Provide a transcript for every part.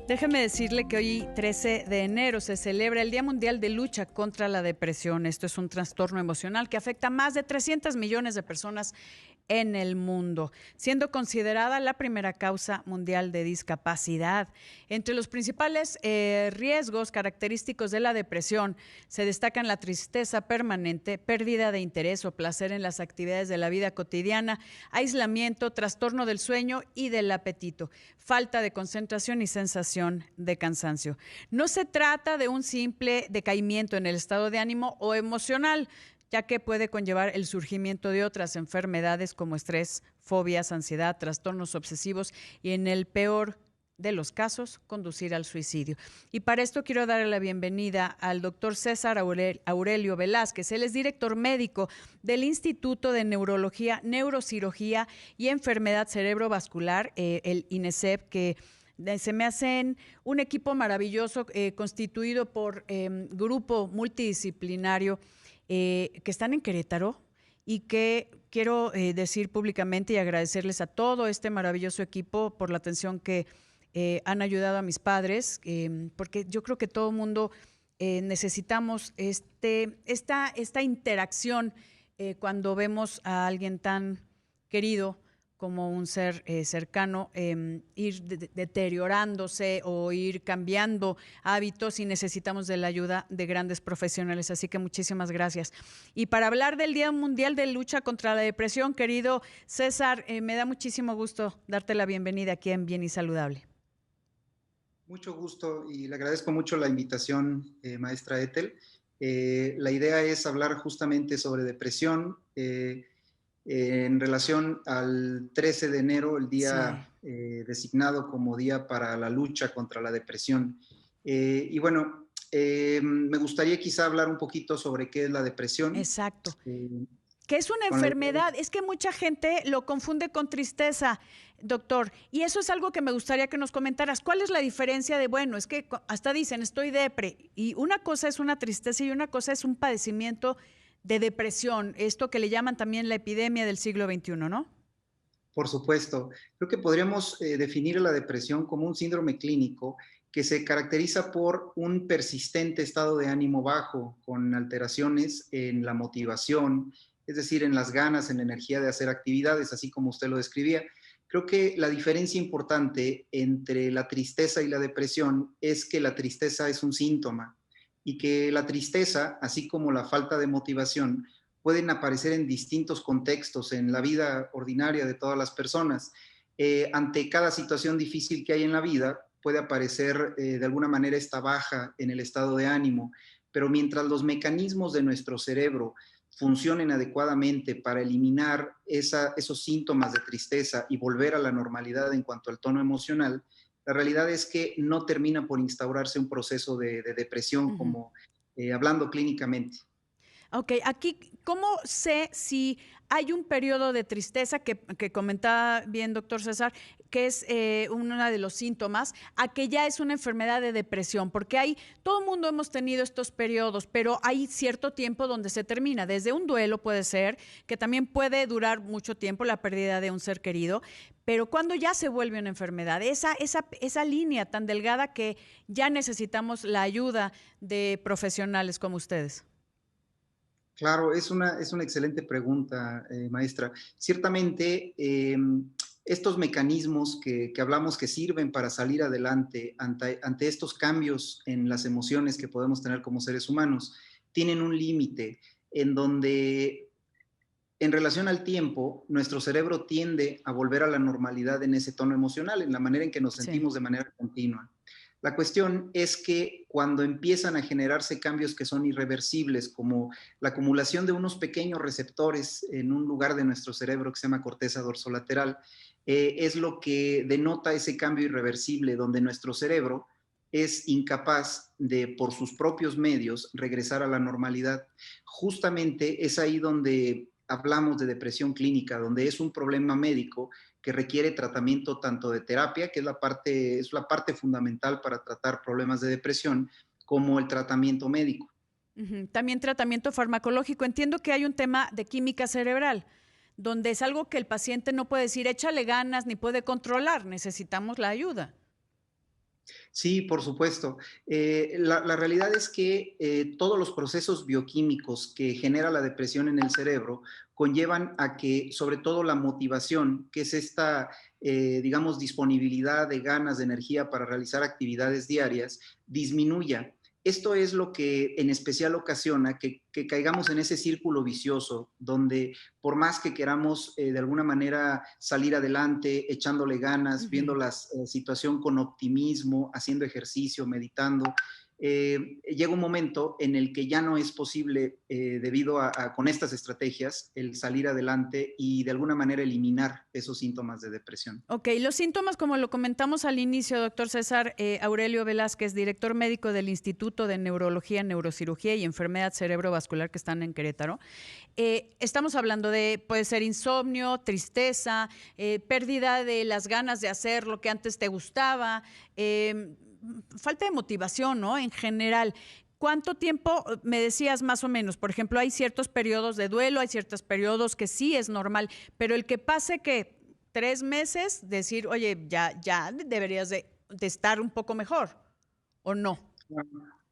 Déjeme decirle que hoy, 13 de enero, se celebra el Día Mundial de Lucha contra la Depresión. Esto es un trastorno emocional que afecta a más de 300 millones de personas en el mundo, siendo considerada la primera causa mundial de discapacidad. Entre los principales riesgos característicos de la depresión se destacan la tristeza permanente, pérdida de interés o placer en las actividades de la vida cotidiana, aislamiento, trastorno del sueño y del apetito, falta de concentración y sensación de cansancio. No se trata de un simple decaimiento en el estado de ánimo o emocional, ya que puede conllevar el surgimiento de otras enfermedades como estrés, fobias, ansiedad, trastornos obsesivos y, en el peor de los casos, conducir al suicidio. Y para esto quiero darle la bienvenida al doctor César Aurelio Velázquez. Él es director médico del Instituto de Neurología, Neurocirugía y Enfermedad Cerebrovascular, el INESEP, que se me hacen un equipo maravilloso constituido por grupo multidisciplinario que están en Querétaro y que quiero decir públicamente y agradecerles a todo este maravilloso equipo por la atención que han ayudado a mis padres, porque yo creo que todo el mundo necesitamos esta interacción cuando vemos a alguien tan querido como un ser cercano, ir deteriorándose o ir cambiando hábitos, y necesitamos de la ayuda de grandes profesionales. Así que muchísimas gracias. Y para hablar del Día Mundial de Lucha contra la Depresión, querido César, me da muchísimo gusto darte la bienvenida aquí en Bien y Saludable. Mucho gusto y le agradezco mucho la invitación, maestra Ethel. La idea es hablar justamente sobre depresión, en relación al 13 de enero, el día designado como Día para la Lucha contra la Depresión. Y bueno, me gustaría quizá hablar un poquito sobre qué es la depresión. Exacto. Que es una enfermedad, es que mucha gente lo confunde con tristeza, doctor, y eso es algo que me gustaría que nos comentaras. ¿Cuál es la diferencia de, bueno, es que hasta dicen estoy depre, y una cosa es una tristeza y una cosa es un padecimiento de depresión, esto que le llaman también la epidemia del siglo XXI, ¿no? Por supuesto. Creo que podríamos definir la depresión como un síndrome clínico que se caracteriza por un persistente estado de ánimo bajo, con alteraciones en la motivación, es decir, en las ganas, en la energía de hacer actividades, así como usted lo describía. Creo que la diferencia importante entre la tristeza y la depresión es que la tristeza es un síntoma y que la tristeza, así como la falta de motivación, pueden aparecer en distintos contextos en la vida ordinaria de todas las personas. Ante cada situación difícil que hay en la vida, puede aparecer de alguna manera esta baja en el estado de ánimo, pero mientras los mecanismos de nuestro cerebro funcionen adecuadamente para eliminar esos síntomas de tristeza y volver a la normalidad en cuanto al tono emocional, la realidad es que no termina por instaurarse un proceso de depresión, como hablando clínicamente. Ok, aquí, ¿cómo sé si hay un periodo de tristeza que comentaba bien, doctor César, que es uno de los síntomas, a que ya es una enfermedad de depresión? Porque todo el mundo hemos tenido estos periodos, pero hay cierto tiempo donde se termina. Desde un duelo puede ser, que también puede durar mucho tiempo, la pérdida de un ser querido, pero cuando ya se vuelve una enfermedad, esa línea tan delgada que ya necesitamos la ayuda de profesionales como ustedes. Claro, es una excelente pregunta, maestra. Ciertamente, estos mecanismos que hablamos que sirven para salir adelante ante estos cambios en las emociones que podemos tener como seres humanos, tienen un límite en donde, en relación al tiempo, nuestro cerebro tiende a volver a la normalidad en ese tono emocional, en la manera en que nos sentimos de manera continua. La cuestión es que cuando empiezan a generarse cambios que son irreversibles, como la acumulación de unos pequeños receptores en un lugar de nuestro cerebro que se llama corteza dorsolateral, es lo que denota ese cambio irreversible, donde nuestro cerebro es incapaz de, por sus propios medios, regresar a la normalidad. Justamente es ahí donde hablamos de depresión clínica, donde es un problema médico que requiere tratamiento tanto de terapia, que es la parte fundamental para tratar problemas de depresión, como el tratamiento médico. También tratamiento farmacológico. Entiendo que hay un tema de química cerebral, donde es algo que el paciente no puede decir, échale ganas, ni puede controlar, necesitamos la ayuda. Sí, por supuesto. La realidad es que todos los procesos bioquímicos que genera la depresión en el cerebro conllevan a que, sobre todo, la motivación, que es esta, digamos, disponibilidad de ganas, de energía para realizar actividades diarias, disminuya. Esto es lo que en especial ocasiona que caigamos en ese círculo vicioso, donde por más que queramos de alguna manera salir adelante, echándole ganas, viendo Ujú. la situación con optimismo, haciendo ejercicio, meditando, llega un momento en el que ya no es posible, debido con estas estrategias, el salir adelante y de alguna manera eliminar esos síntomas de depresión. Ok, los síntomas, como lo comentamos al inicio, doctor César Aurelio Velázquez, director médico del Instituto de Neurología, Neurocirugía y Enfermedad Cerebrovascular que están en Querétaro. Estamos hablando de, puede ser insomnio, tristeza, pérdida de las ganas de hacer lo que antes te gustaba, falta de motivación, ¿no? En general. ¿Cuánto tiempo, me decías más o menos? Por ejemplo, hay ciertos periodos de duelo, hay ciertos periodos que sí es normal, pero el que pase que 3 meses, decir, oye, ya deberías de estar un poco mejor, ¿o no?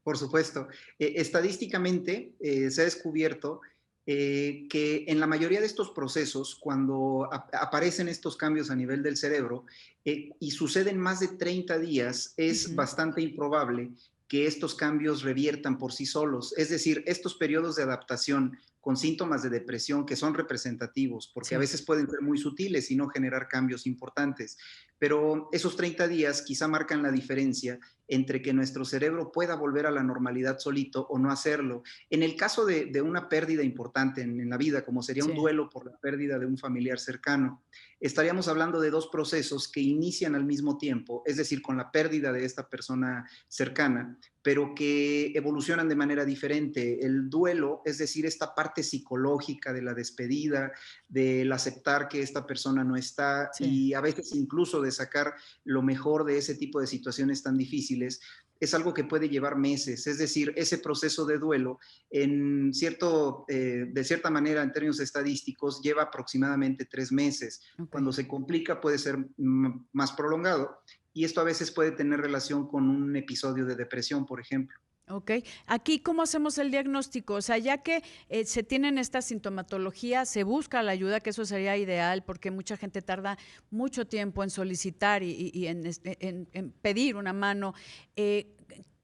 Por supuesto. Estadísticamente se ha descubierto que en la mayoría de estos procesos, cuando aparecen estos cambios a nivel del cerebro y suceden más de 30 días, es Ujú. bastante improbable que estos cambios reviertan por sí solos. Es decir, estos periodos de adaptación con síntomas de depresión que son representativos, porque a Sí, veces pueden ser muy sutiles y no generar cambios importantes, pero esos 30 días quizá marcan la diferencia entre que nuestro cerebro pueda volver a la normalidad solito o no hacerlo. En el caso de una pérdida importante en la vida, como sería un sí. duelo por la pérdida de un familiar cercano, estaríamos hablando de dos procesos que inician al mismo tiempo, es decir, con la pérdida de esta persona cercana, pero que evolucionan de manera diferente. El duelo, es decir, esta parte psicológica de la despedida, del aceptar que esta persona no está Sí. y a veces incluso de sacar lo mejor de ese tipo de situaciones tan difíciles, es algo que puede llevar meses. Es decir, ese proceso de duelo, de cierta manera, en términos estadísticos, lleva aproximadamente 3 meses. Ok. Cuando se complica puede ser más prolongado y esto a veces puede tener relación con un episodio de depresión, por ejemplo. Ok. Aquí, ¿cómo hacemos el diagnóstico? O sea, ya que se tienen esta sintomatología, se busca la ayuda, que eso sería ideal, porque mucha gente tarda mucho tiempo en solicitar y en pedir una mano. Eh,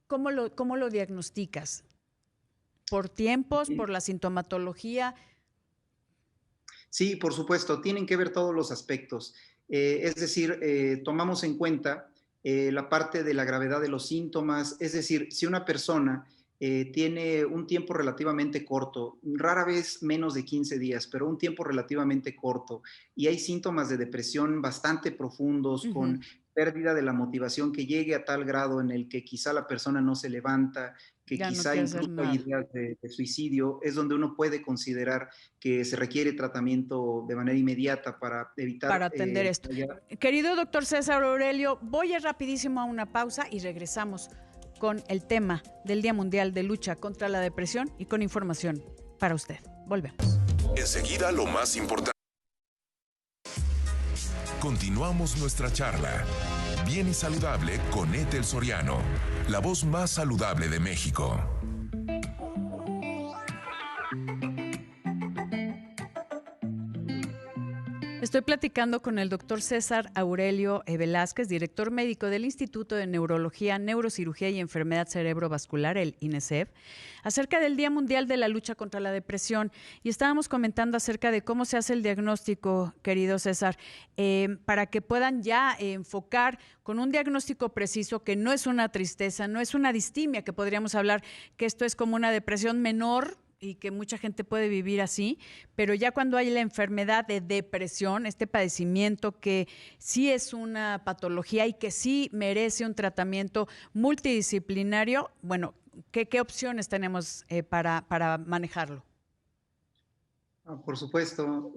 cómo lo diagnosticas? ¿Por tiempos, por la sintomatología? Sí, por supuesto, tienen que ver todos los aspectos. Es decir, tomamos en cuenta la parte de la gravedad de los síntomas, es decir, si una persona tiene un tiempo relativamente corto, rara vez menos de 15 días, pero un tiempo relativamente corto, y hay síntomas de depresión bastante profundos, Ujú. con pérdida de la motivación que llegue a tal grado en el que quizá la persona no se levanta, que Ya no quizá quiere hacer incluso hay nada. ideas de suicidio, es donde uno puede considerar que se requiere tratamiento de manera inmediata para Para evitar atender esto. Querido doctor César Aurelio, voy a ir rapidísimo a una pausa y regresamos con el tema del Día Mundial de Lucha contra la Depresión y con información para usted. Volvemos. Enseguida lo más importante. Continuamos nuestra charla. Bien y saludable con Ethel Soriano, la voz más saludable de México. Estoy platicando con el doctor César Aurelio Velázquez, director médico del Instituto de Neurología, Neurocirugía y Enfermedad Cerebrovascular, el INESEV, acerca del Día Mundial de la Lucha contra la Depresión. Y estábamos comentando acerca de cómo se hace el diagnóstico, querido César, para que puedan ya enfocar con un diagnóstico preciso que no es una tristeza, no es una distimia, que podríamos hablar que esto es como una depresión menor y que mucha gente puede vivir así, pero ya cuando hay la enfermedad de depresión, este padecimiento que sí es una patología y que sí merece un tratamiento multidisciplinario, bueno, ¿qué opciones tenemos para manejarlo? Por supuesto.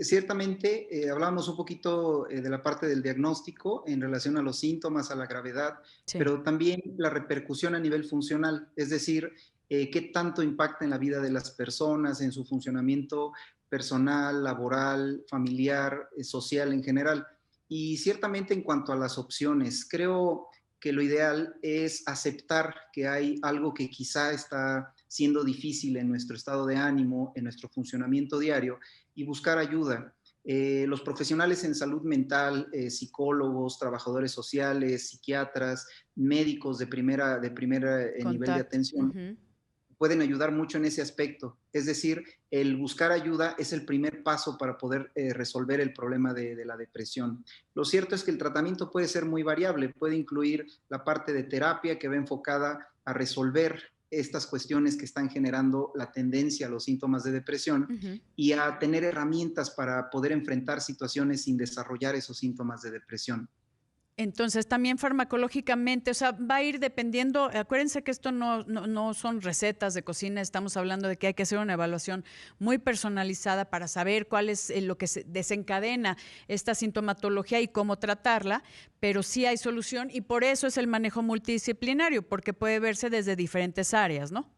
Ciertamente, hablamos un poquito de la parte del diagnóstico en relación a los síntomas, a la gravedad, Sí, pero también la repercusión a nivel funcional, es decir, qué tanto impacta en la vida de las personas, en su funcionamiento personal, laboral, familiar, social en general. Y ciertamente en cuanto a las opciones, creo que lo ideal es aceptar que hay algo que quizá está siendo difícil en nuestro estado de ánimo, en nuestro funcionamiento diario, y buscar ayuda. Los profesionales en salud mental, psicólogos, trabajadores sociales, psiquiatras, médicos de primer nivel de Contacto. atención, pueden ayudar mucho en ese aspecto. Es decir, el buscar ayuda es el primer paso para poder resolver el problema de la depresión. Lo cierto es que el tratamiento puede ser muy variable, puede incluir la parte de terapia que va enfocada a resolver estas cuestiones que están generando la tendencia a los síntomas de depresión y a tener herramientas para poder enfrentar situaciones sin desarrollar esos síntomas de depresión. Entonces, también farmacológicamente, o sea, va a ir dependiendo, acuérdense que esto no son recetas de cocina, estamos hablando de que hay que hacer una evaluación muy personalizada para saber cuál es lo que desencadena esta sintomatología y cómo tratarla, pero sí hay solución y por eso es el manejo multidisciplinario, porque puede verse desde diferentes áreas, ¿no?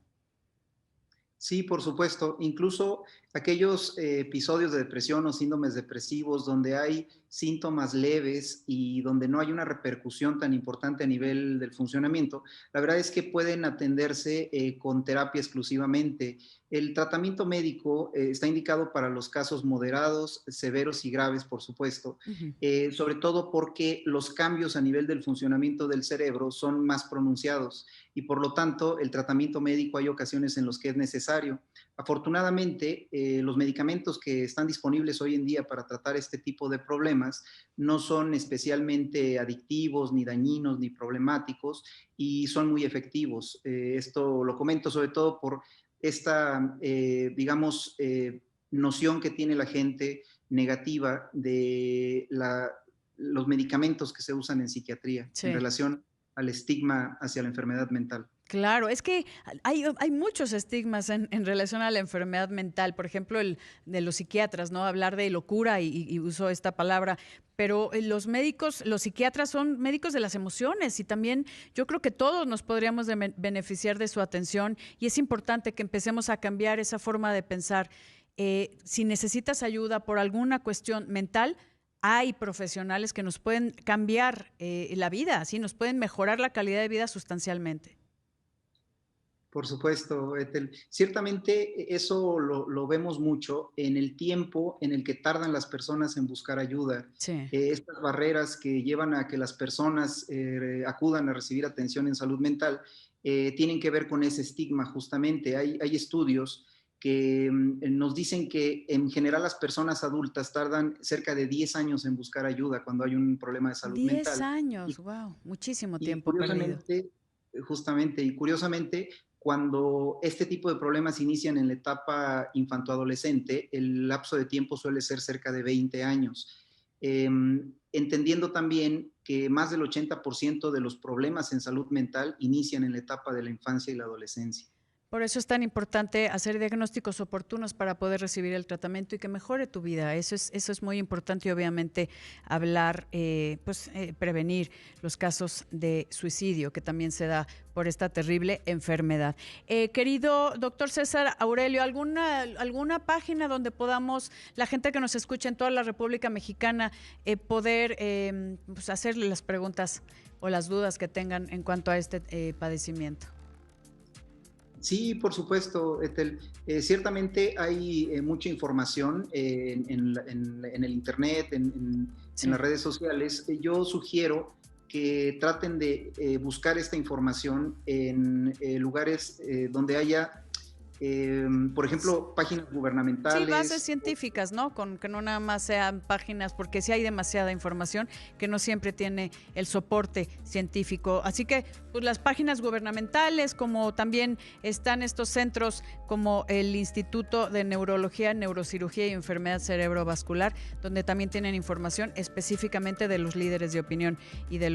Sí, por supuesto. Incluso aquellos episodios de depresión o síndromes depresivos donde hay síntomas leves y donde no hay una repercusión tan importante a nivel del funcionamiento, la verdad es que pueden atenderse con terapia exclusivamente. El tratamiento médico está indicado para los casos moderados, severos y graves, por supuesto, sobre todo porque los cambios a nivel del funcionamiento del cerebro son más pronunciados y por lo tanto el tratamiento médico hay ocasiones en los que es necesario. Afortunadamente, los medicamentos que están disponibles hoy en día para tratar este tipo de problemas no son especialmente adictivos, ni dañinos, ni problemáticos y son muy efectivos. Esto lo comento sobre todo por esta, noción que tiene la gente negativa de los medicamentos que se usan en psiquiatría en Sí. relación al estigma hacia la enfermedad mental. Claro, es que hay muchos estigmas en relación a la enfermedad mental, por ejemplo, el de los psiquiatras, ¿no? Hablar de locura y uso esta palabra, pero los médicos, los psiquiatras son médicos de las emociones y también yo creo que todos nos podríamos beneficiar de su atención y es importante que empecemos a cambiar esa forma de pensar. Si necesitas ayuda por alguna cuestión mental, hay profesionales que nos pueden cambiar la vida, ¿sí? Nos pueden mejorar la calidad de vida sustancialmente. Por supuesto, Ethel. Ciertamente eso lo vemos mucho en el tiempo en el que tardan las personas en buscar ayuda. Sí. Estas barreras que llevan a que las personas acudan a recibir atención en salud mental tienen que ver con ese estigma justamente. Hay estudios que nos dicen que en general las personas adultas tardan cerca de 10 años en buscar ayuda cuando hay un problema de salud 10 mental. años, wow, muchísimo Y tiempo perdido. curiosamente, cuando este tipo de problemas inician en la etapa infantoadolescente, el lapso de tiempo suele ser cerca de 20 años. Entendiendo también que más del 80% de los problemas en salud mental inician en la etapa de la infancia y la adolescencia. Por eso es tan importante hacer diagnósticos oportunos para poder recibir el tratamiento y que mejore tu vida. Eso es muy importante y obviamente hablar, prevenir los casos de suicidio que también se da por esta terrible enfermedad. Querido doctor César Aurelio, ¿alguna página donde podamos, la gente que nos escucha en toda la República Mexicana, poder hacerle las preguntas o las dudas que tengan en cuanto a este padecimiento? Sí, por supuesto, Ethel. Ciertamente hay mucha información en el Internet, Sí. en las redes sociales. Yo sugiero que traten de buscar esta información en lugares donde haya, por ejemplo, páginas Sí, gubernamentales. bases científicas, ¿no? Con que no nada más sean páginas, porque sí hay demasiada información que no siempre tiene el soporte científico. Así que, pues las páginas gubernamentales, como también están estos centros como el Instituto de Neurología, Neurocirugía y Enfermedad Cerebrovascular, donde también tienen información específicamente de los líderes de opinión y de los